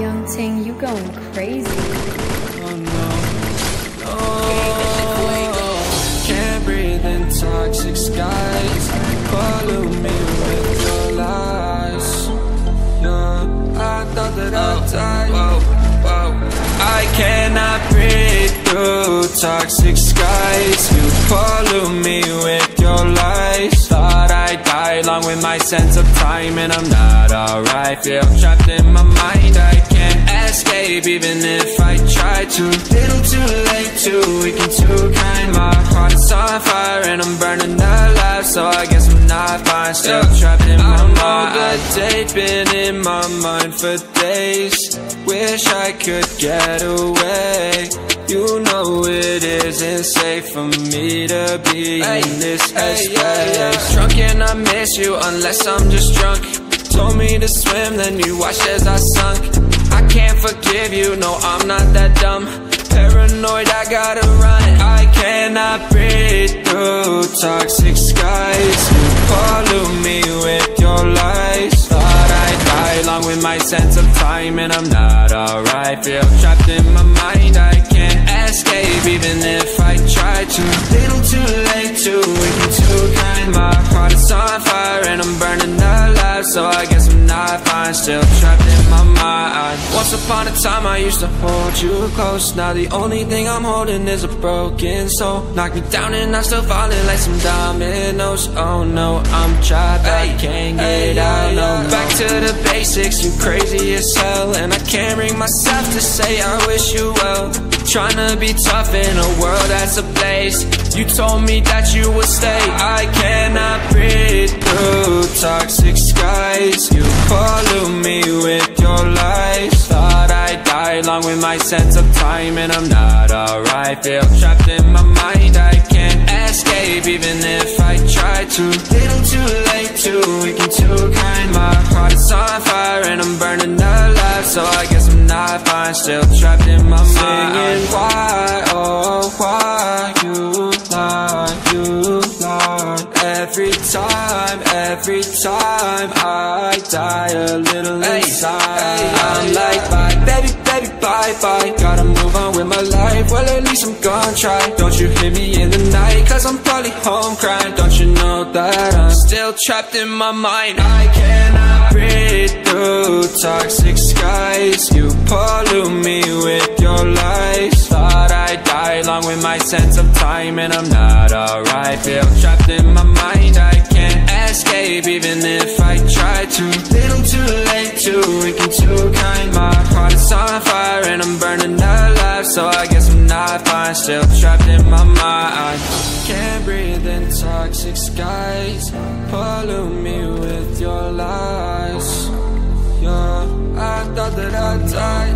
Young Ting, you going crazy. Oh no, no. Can't breathe in toxic skies. Pollute me with your lies. Yeah, I thought that I'd die. Whoa, whoa. I cannot breathe through toxic skies. You pollute me with your lies. Thought I'd die along with my sense of time, and I'm not alright. Feel trapped in my mind, I can't escape even if I try to. Little too late, too weak and too kind. My heart is on fire and I'm burning alive, so I guess I'm not fine. Still trapped in my mind. That date been in my mind for days. Wish I could get away. You know it isn't safe for me to be in this headspace. Drunk and I miss you unless I'm just drunk. Told me to swim, then you watched as I sunk. I can't forgive you, no I'm not that dumb. Paranoid, I gotta run. I cannot breathe through toxic skies. You pollute me with your lies. Thought I'd die along with my sense of time, and I'm not alright. Feel trapped in my mind, I can't escape even if I try to. Little too late, too weak and too kind. My heart is on fire and I'm burning alive, so I guess I'm not fine. Still trapped in my mind. Once upon a time I used to hold you close. Now the only thing I'm holding is a broken soul. Knock me down and I'm still falling like some dominoes. Oh no, I'm trapped, I can't get out, no. Back to the basics, you crazy as hell. And I can't bring myself to say I wish you well. Tryna be tough in a world that's ablaze. You told me that you would stay. I cannot breathe through toxic skies. You pollute me with your lies. Thought I'd die along with my sense of time, and I'm not alright. Feel trapped in my mind, I can't escape even if I try to. Little too late, too weak and too kind. My heart is on fire and I'm burning alive, so I guess I'm not fine. Still trapped in my mind. Singing why, oh why you lie. Every time I die a little inside. I'm like bye, baby, bye. Gotta move on with my life, well at least I'm gonna try. Don't you hear me in the night, cause I'm probably home crying. Don't you know that I'm still trapped in my mind. I cannot breathe through toxic skies. You pollute me with your lies. Thought I'd die along with my sense of time, and I'm not alright. Feel trapped in my mind, I can't escape even if I try to. Little too late, too weak and too kind. My heart is on fire and I'm burning alive, so I guess I'm not fine. Still trapped in my mind. Can't breathe in toxic skies. Pollute me with your lies. Yeah, I thought that I'd die.